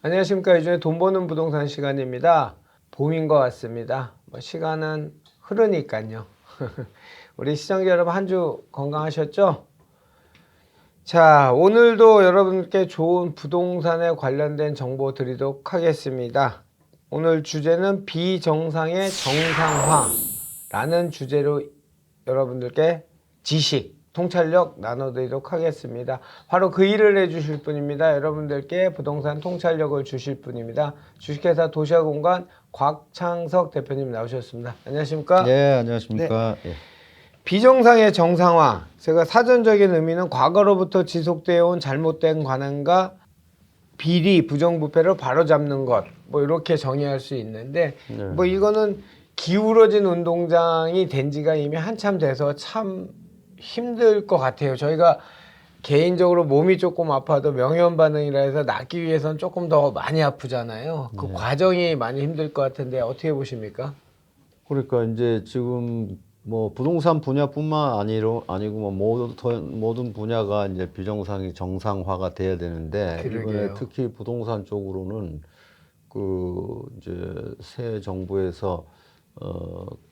안녕하십니까. 요즘에 돈 버는 부동산 시간입니다. 봄인 것 같습니다. 시간은 흐르니까요. 우리 시청자 여러분 한 주 건강하셨죠? 자, 오늘도 여러분께 좋은 부동산에 관련된 정보 드리도록 하겠습니다. 오늘 주제는 비정상의 정상화라는 주제로 여러분들께 지식, 통찰력 나눠드리도록 하겠습니다. 바로 그 일을 해주실 분입니다. 여러분들께 부동산 통찰력을 주실 분입니다. 주식회사 도시아공간 곽창석 대표님 나오셨습니다. 안녕하십니까? 네, 안녕하십니까? 네. 예. 비정상의 정상화, 제가 사전적인 의미는 과거로부터 지속되어 온 잘못된 관행과 비리, 부정부패를 바로잡는 것, 이렇게 정의할 수 있는데, 네. 이거는 기울어진 운동장이 된 지가 이미 한참 돼서 참 힘들 것 같아요. 저희가 개인적으로 몸이 조금 아파도 명현 반응이라 해서 낫기 위해서는 조금 더 많이 아프잖아요. 그 과정이 많이 힘들 것 같은데 어떻게 보십니까? 그러니까 이제 지금 뭐 부동산 분야뿐만 아니고 뭐 모든 분야가 이제 비정상이 정상화가 돼야 되는데 그러게요. 이번에 특히 부동산 쪽으로는 그 이제 새 정부에서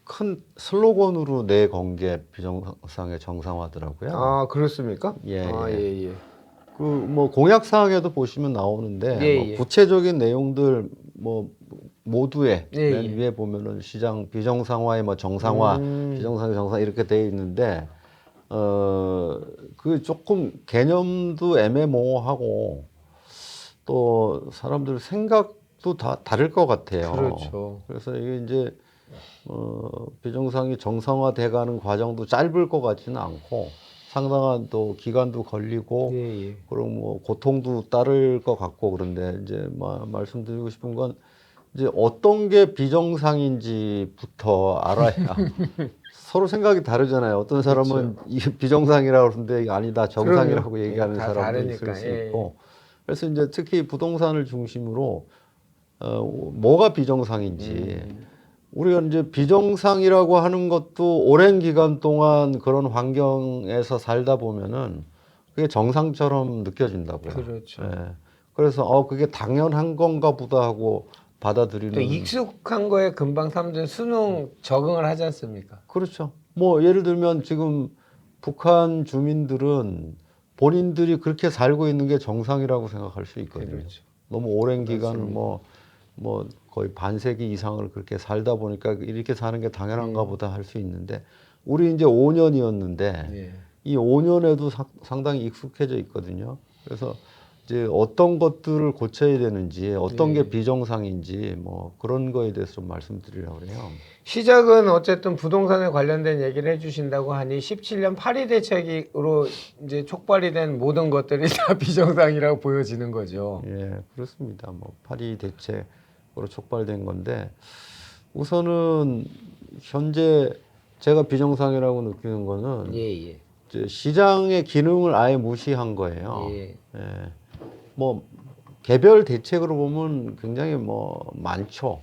큰 슬로건으로 내건 게 비정상의 정상화더라고요. 아, 그렇습니까? 예, 아, 예. 예, 예. 그 뭐 공약 사항에도 보시면 나오는데 예, 뭐 예. 구체적인 내용들 뭐 모두에 예, 맨 예. 위에 보면은 시장 비정상화의 뭐 정상화, 비정상의 정상 이렇게 돼 있는데 그 조금 개념도 애매모호하고 또 사람들 생각도 다 다를 것 같아요. 그렇죠. 그래서 이게 이제 비정상이 정상화돼가는 과정도 짧을 것 같지는 않고 상당한 또 기간도 걸리고 예, 예. 그리고 뭐 고통도 따를 것 같고 그런데 이제 말씀드리고 싶은 건 이제 어떤 게 비정상인지부터 알아야 서로 생각이 다르잖아요. 어떤 사람은 그렇죠. 이게 비정상이라고 그러는데 이게 아니다 정상이라고 그럼요. 예, 얘기하는 다 사람도 다르니까. 있을 수 예, 예. 있고 그래서 이제 특히 부동산을 중심으로 뭐가 비정상인지 우리가 이제 비정상이라고 하는 것도 오랜 기간 동안 그런 환경에서 살다 보면은 그게 정상처럼 느껴진다고요. 그렇죠. 예. 그래서 그게 당연한 건가 보다 하고 또 받아들이는. 익숙한 거에 금방 사람들은 수능 적응을 하지 않습니까? 그렇죠. 뭐 예를 들면 지금 북한 주민들은 본인들이 그렇게 살고 있는 게 정상이라고 생각할 수 있거든요. 그렇죠. 너무 오랜 기간을 맞습니다. 뭐 거의 반세기 이상을 그렇게 살다 보니까 이렇게 사는 게 당연한가 보다 할 수 있는데 우리 이제 5년이었는데 예. 이 5년에도 상당히 익숙해져 있거든요. 그래서 이제 어떤 것들을 고쳐야 되는지 어떤 게 비정상인지 뭐 그런 거에 대해서 좀 말씀드리려고 그래요. 시작은 어쨌든 부동산에 관련된 얘기를 해주신다고 하니 17년 파리 대책으로 이제 촉발이 된 모든 것들이 다 비정상이라고 보여지는 거죠. 예, 그렇습니다. 뭐 파리 대책으로 촉발된 건데 우선은 현재 제가 비정상이라고 느끼는 거는 예, 예. 이제 시장의 기능을 아예 무시한 거예요. 예. 예. 뭐 개별 대책으로 보면 굉장히 뭐 많죠.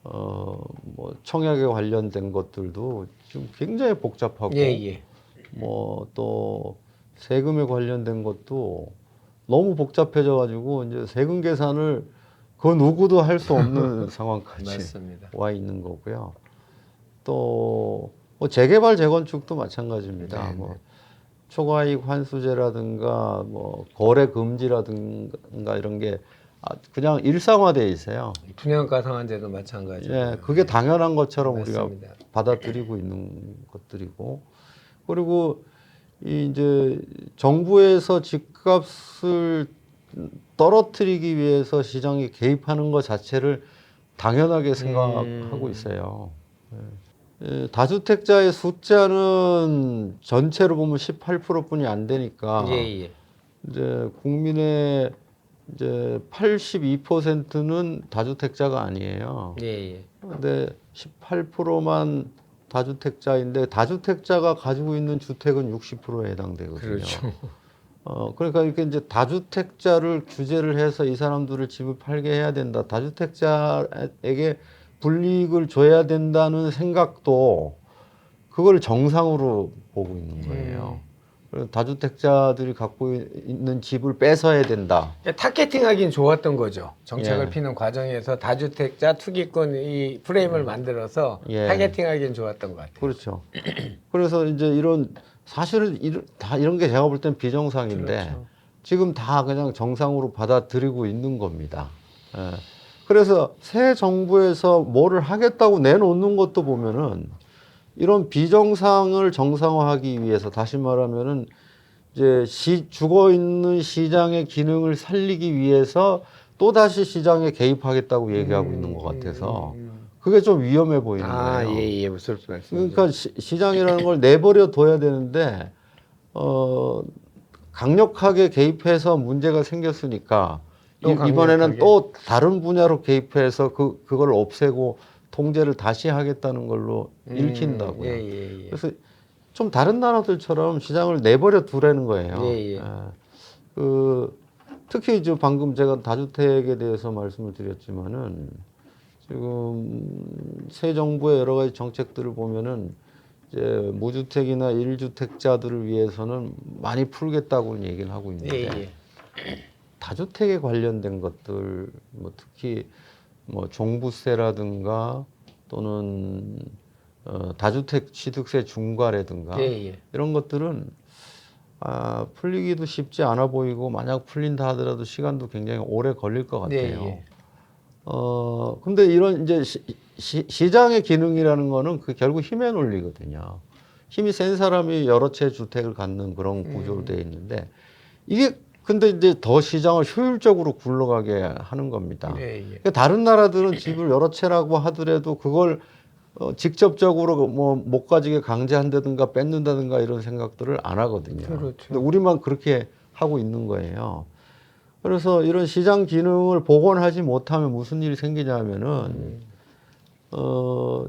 뭐 청약에 관련된 것들도 좀 굉장히 복잡하고 예, 예. 뭐 또 세금에 관련된 것도 너무 복잡해져 가지고 이제 세금 계산을 그 누구도 할 수 없는 상황까지 맞습니다. 와 있는 거고요. 또 뭐 재개발 재건축도 마찬가지입니다. 네, 뭐 초과이익 환수제라든가 뭐 거래 금지라든가 이런 게 그냥 일상화돼 있어요. 분양가 상한제도 마찬가지고. 예, 그게 당연한 것처럼 맞습니다. 우리가 받아들이고 있는 것들이고 그리고 이제 정부에서 집값을 떨어뜨리기 위해서 시장에 개입하는 것 자체를 당연하게 생각하고 있어요. 다주택자의 숫자는 전체로 보면 18%뿐이 안 되니까 예, 예. 이제 국민의 이제 82%는 다주택자가 아니에요. 예, 예. 근데 18%만 다주택자인데 다주택자가 가지고 있는 주택은 60%에 해당되거든요. 그렇죠. 그러니까 이렇게 이제 다주택자를 규제를 해서 이 사람들을 집을 팔게 해야 된다. 다주택자에게 불이익을 줘야 된다는 생각도 그걸 정상으로 보고 있는 거예요. 그리고 다주택자들이 갖고 있는 집을 뺏어야 된다. 그러니까 타겟팅하기는 좋았던 거죠. 정책을 예. 피는 과정에서 다주택자 투기권 이 프레임을 만들어서 예. 타겟팅하기는 좋았던 것 같아요. 그렇죠. 그래서 이제 사실은 다 이런 게 제가 볼 땐 비정상인데 그렇죠. 지금 다 그냥 정상으로 받아들이고 있는 겁니다. 예. 그래서 새 정부에서 뭐를 하겠다고 내놓는 것도 보면은 이런 비정상을 정상화하기 위해서 다시 말하면은 이제 죽어 있는 시장의 기능을 살리기 위해서 또 다시 시장에 개입하겠다고 얘기하고 있는 것 같아서 그게 좀 위험해 보이는 거예요. 예, 무슨 말씀이죠? 그러니까 시장이라는 걸 내버려 둬야 되는데 강력하게 개입해서 문제가 생겼으니까 또 이번에는 강력하게. 또 다른 분야로 개입해서 그걸 없애고 통제를 다시 하겠다는 걸로 읽힌다고요. 예. 그래서 좀 다른 나라들처럼 시장을 내버려 두라는 거예요. 예. 특히 이제 방금 제가 다주택에 대해서 말씀을 드렸지만은 지금 새 정부의 여러 가지 정책들을 보면은 이제 무주택이나 1주택자들을 위해서는 많이 풀겠다고는 얘기를 하고 있는데 예. 다주택에 관련된 것들 뭐 특히 뭐 종부세라든가 또는 다주택 취득세 중과라든가 예. 이런 것들은 풀리기도 쉽지 않아 보이고 만약 풀린다 하더라도 시간도 굉장히 오래 걸릴 것 같아요. 예. 근데 이런 이제 시장의 기능이라는 거는 그 결국 힘의 논리거든요. 힘이 센 사람이 여러 채 주택을 갖는 그런 구조로 되어 있는데 이게 근데 이제 더 시장을 효율적으로 굴러가게 하는 겁니다. 예. 그러니까 다른 나라들은 집을 여러 채라고 하더라도 그걸 직접적으로 뭐 못 가지게 강제한다든가 뺏는다든가 이런 생각들을 안 하거든요. 그렇죠. 근데 우리만 그렇게 하고 있는 거예요. 그래서 이런 시장 기능을 복원하지 못하면 무슨 일이 생기냐면은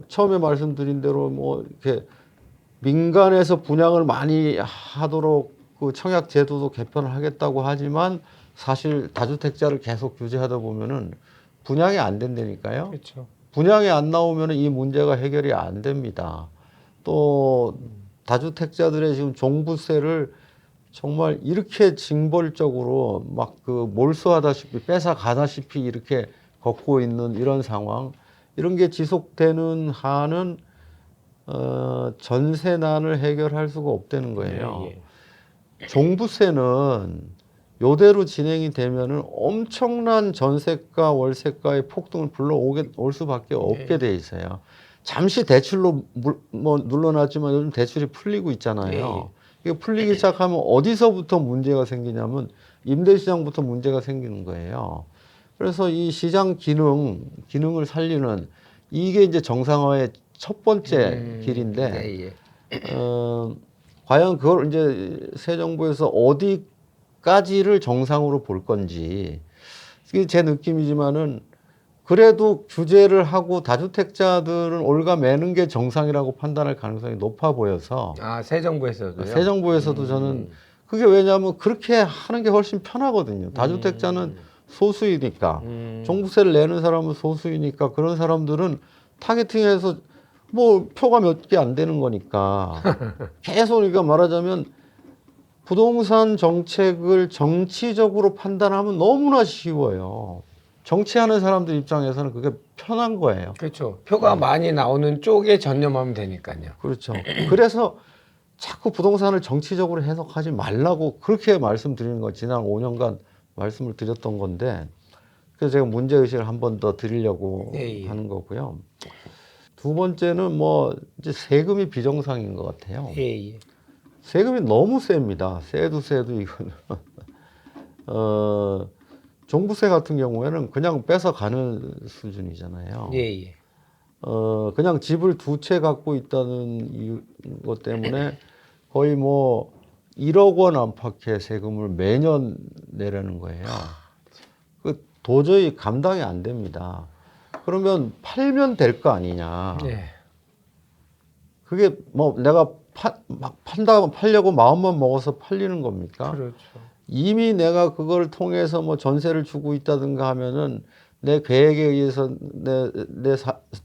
처음에 말씀드린 대로 뭐 이렇게 민간에서 분양을 많이 하도록 그 청약 제도도 개편을 하겠다고 하지만 사실 다주택자를 계속 규제하다 보면은 분양이 안 된다니까요. 그렇죠. 분양이 안 나오면 이 문제가 해결이 안 됩니다. 또 다주택자들의 지금 종부세를 정말 이렇게 징벌적으로 막 그 몰수하다시피 뺏어 가다시피 이렇게 걷고 있는 이런 상황, 이런 게 지속되는 한은 전세난을 해결할 수가 없다는 거예요. 종부세는 요대로 진행이 되면은 엄청난 전세가 월세가의 폭등을 올 수밖에 없게 돼 있어요. 잠시 대출로 뭐 눌러놨지만 요즘 대출이 풀리고 있잖아요. 이게 풀리기 시작하면 어디서부터 문제가 생기냐면 임대시장부터 문제가 생기는 거예요. 그래서 이 시장 기능을 살리는 이게 이제 정상화의 첫 번째 길인데 과연 그걸 이제 새 정부에서 어디까지를 정상으로 볼 건지 이게 제 느낌이지만은 그래도 규제를 하고 다주택자들은 올가매는 게 정상이라고 판단할 가능성이 높아 보여서 새 정부에서도요? 새 정부에서도 저는 그게 왜냐하면 그렇게 하는 게 훨씬 편하거든요. 다주택자는 소수이니까 종부세를 내는 사람은 소수이니까 그런 사람들은 타겟팅해서 뭐 표가 몇 개 안 되는 거니까 계속 그러니까 말하자면 부동산 정책을 정치적으로 판단하면 너무나 쉬워요. 정치하는 사람들 입장에서는 그게 편한 거예요. 그렇죠. 표가 많이 나오는 쪽에 전념하면 되니까요. 그렇죠. 그래서 자꾸 부동산을 정치적으로 해석하지 말라고 그렇게 말씀드리는 거 지난 5년간 말씀을 드렸던 건데 그래서 제가 문제의식을 한 번 더 드리려고 하는 거고요. 두 번째는 뭐 이제 세금이 비정상인 것 같아요. 세금이 너무 셉니다. 세도 이거는 종부세 같은 경우에는 그냥 뺏어가는 수준이잖아요. 그냥 집을 두 채 갖고 있다는 이유 것 때문에 거의 뭐 1억 원 안팎의 세금을 매년 내라는 거예요. 그 도저히 감당이 안 됩니다. 그러면 팔면 될 거 아니냐. 그게 뭐 내가 막 팔려고 마음만 먹어서 팔리는 겁니까? 그렇죠. 이미 내가 그걸 통해서 뭐 전세를 주고 있다든가 하면은 내 계획에 의해서 내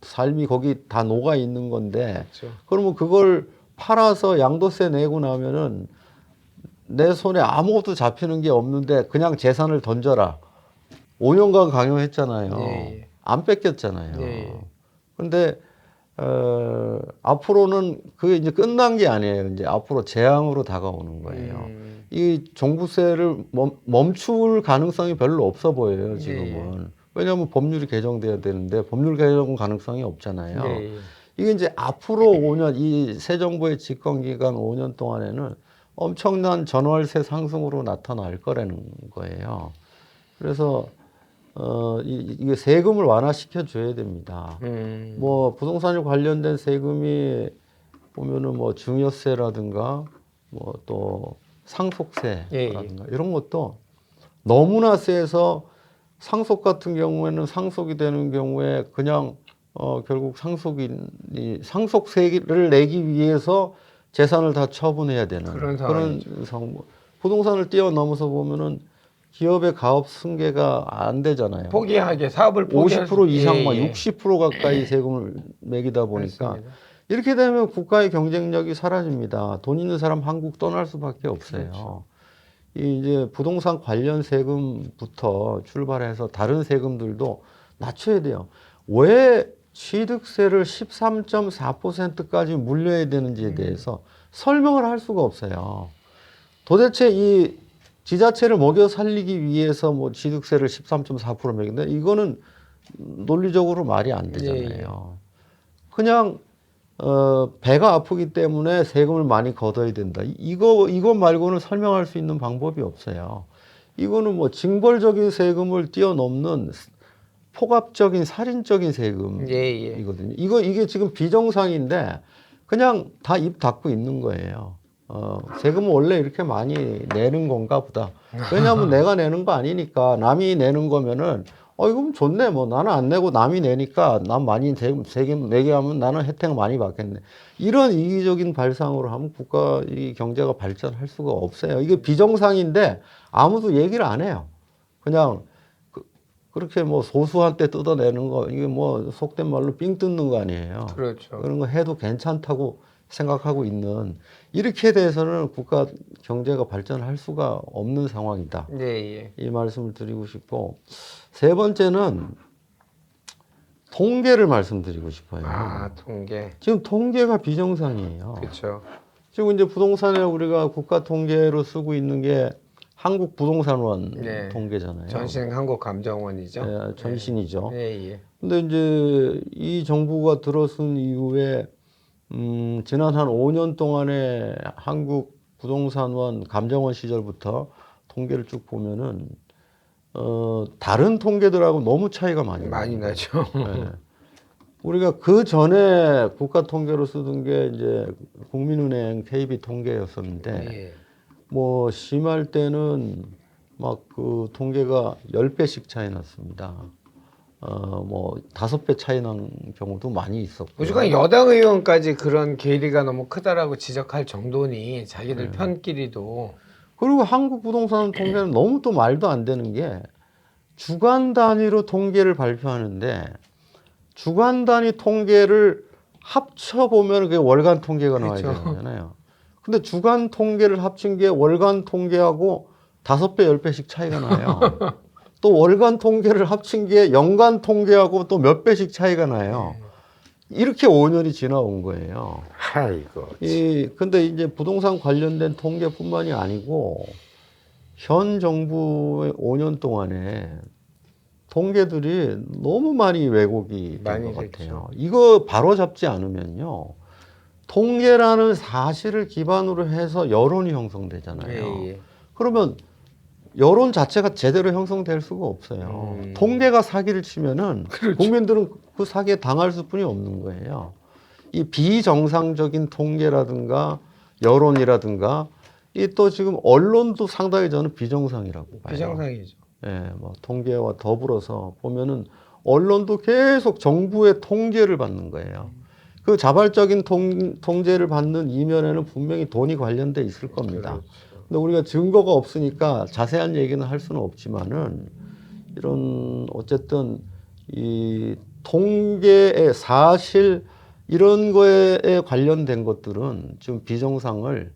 삶이 거기 다 녹아 있는 건데 그렇죠. 그러면 그걸 팔아서 양도세 내고 나면은 내 손에 아무것도 잡히는 게 없는데 그냥 재산을 던져라. 5년간 강요했잖아요. 예. 안 뺏겼잖아요. 예. 근데 앞으로는 그게 이제 끝난 게 아니에요. 이제 앞으로 재앙으로 다가오는 거예요. 이 종부세를 멈출 가능성이 별로 없어 보여요, 지금은. 왜냐하면 법률이 개정돼야 되는데 법률 개정 가능성이 없잖아요. 예. 이게 이제 앞으로 5년, 이 새 정부의 집권 기간 5년 동안에는 엄청난 전월세 상승으로 나타날 거라는 거예요. 그래서 이게 세금을 완화시켜 줘야 됩니다. 뭐 부동산에 관련된 세금이 보면은 뭐 증여세라든가 뭐 또 상속세라든가 이런 것도 너무나 세서 상속 같은 경우에는 상속이 되는 경우에 그냥 결국 상속세를 내기 위해서 재산을 다 처분해야 되는 그런 상황. 부동산을 뛰어넘어서 보면은 기업의 가업 승계가 안 되잖아요. 포기하게 사업을 포기할 50% 이상, 막 예. 60% 가까이 세금을 매기다 보니까 그렇습니다. 이렇게 되면 국가의 경쟁력이 사라집니다. 돈 있는 사람 한국 떠날 수밖에 없어요. 그렇죠. 이 이제 부동산 관련 세금부터 출발해서 다른 세금들도 낮춰야 돼요. 왜 취득세를 13.4%까지 물려야 되는지에 대해서 설명을 할 수가 없어요. 도대체 이 지자체를 먹여 살리기 위해서 뭐 취득세를 13.4% 매긴다. 이거는 논리적으로 말이 안 되잖아요. 그냥 배가 아프기 때문에 세금을 많이 걷어야 된다. 이거 말고는 설명할 수 있는 방법이 없어요. 이거는 뭐 징벌적인 세금을 뛰어넘는 폭압적인 살인적인 세금이거든요. 이게 지금 비정상인데 그냥 다 입 닫고 있는 거예요. 세금은 원래 이렇게 많이 내는 건가 보다. 왜냐하면 내가 내는 거 아니니까 남이 내는 거면은 이건 좋네. 뭐 나는 안 내고 남이 내니까 난 많이 세금 내게 하면 나는 혜택 많이 받겠네. 이런 이기적인 발상으로 하면 국가 이 경제가 발전할 수가 없어요. 이게 비정상인데 아무도 얘기를 안 해요. 그냥 그렇게 뭐 소수한테 뜯어내는 거 이게 뭐 속된 말로 삥 뜯는 거 아니에요. 그렇죠. 그런 거 해도 괜찮다고 생각하고 있는 이렇게 돼서는 국가 경제가 발전할 수가 없는 상황이다. 예. 이 말씀을 드리고 싶고 세 번째는 통계를 말씀드리고 싶어요. 아, 통계. 지금 통계가 비정상이에요. 그렇죠. 지금 이제 부동산에 우리가 국가 통계로 쓰고 있는 게 한국 부동산원 네. 통계잖아요. 전신 한국감정원이죠. 네, 전신이죠. 예. 근데 이제 이 정부가 들어선 이후에 지난 한 5년 동안에 한국 부동산원 감정원 시절부터 통계를 쭉 보면은 다른 통계들하고 너무 차이가 많이 나죠. 네. 우리가 그 전에 국가 통계로 쓰던 게 이제 국민은행 KB 통계였었는데 예. 뭐 심할 때는 막 그 통계가 10배씩 차이 났습니다. 뭐 5배 차이 난 경우도 많이 있었고. 오죽하면 여당 의원까지 그런 괴리가 너무 크다라고 지적할 정도니 자기들 편끼리도. 그리고 한국 부동산 통계는 너무 또 말도 안 되는 게 주간 단위로 통계를 발표하는데 주간 단위 통계를 합쳐 보면 그게 월간 통계가 나와야 그렇죠. 되잖아요. 근데 주간 통계를 합친 게 월간 통계하고 5배, 10배씩 차이가 나요. 또 월간 통계를 합친 게 연간 통계하고 또 몇 배씩 차이가 나요. 이렇게 5년이 지나온 거예요. 아이고. 근데 이제 부동산 관련된 통계뿐만이 아니고 현 정부의 5년 동안에 통계들이 너무 많이 왜곡이 된 것 같아요. 이거 바로 잡지 않으면요. 통계라는 사실을 기반으로 해서 여론이 형성되잖아요. 그러면 여론 자체가 제대로 형성될 수가 없어요. 통계가 사기를 치면은 국민들은 그 사기에 당할 수뿐이 없는 거예요. 이 비정상적인 통계라든가 여론이라든가 이 또 지금 언론도 상당히 저는 비정상이라고 봐요. 비정상이죠. 예, 뭐 통계와 더불어서 보면은 언론도 계속 정부의 통계를 받는 거예요. 그 자발적인 통제를 받는 이면에는 분명히 돈이 관련돼 있을 겁니다. 근데 우리가 증거가 없으니까 자세한 얘기는 할 수는 없지만은 이런 어쨌든 이 통계의 사실 이런 거에 관련된 것들은 지금 비정상을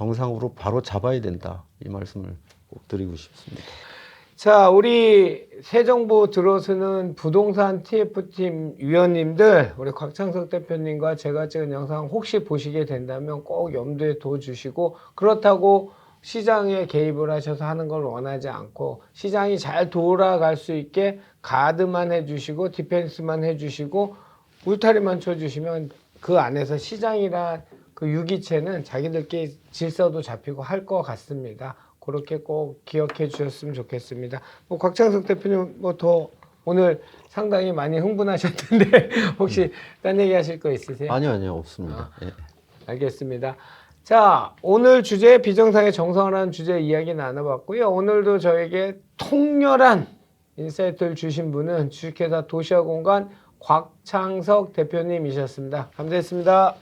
정상으로 바로 잡아야 된다. 이 말씀을 꼭 드리고 싶습니다. 자, 우리 새 정부 들어서는 부동산 TF팀 위원님들, 우리 곽창석 대표님과 제가 찍은 영상 혹시 보시게 된다면 꼭 염두에 둬주시고, 그렇다고 시장에 개입을 하셔서 하는 걸 원하지 않고 시장이 잘 돌아갈 수 있게 가드만 해주시고 디펜스만 해주시고 울타리만 쳐주시면 그 안에서 시장이란 그 유기체는 자기들끼리 질서도 잡히고 할 것 같습니다. 그렇게 꼭 기억해 주셨으면 좋겠습니다. 뭐 곽창석 대표님 뭐 더 오늘 상당히 많이 흥분하셨던데 혹시 딴 얘기 하실 거 있으세요? 아니요, 없습니다. 예. 알겠습니다. 자, 오늘 주제 비정상의 정상화라는 주제 이야기 나눠봤고요. 오늘도 저에게 통렬한 인사이트를 주신 분은 주식회사 도시아공간 곽창석 대표님이셨습니다. 감사했습니다.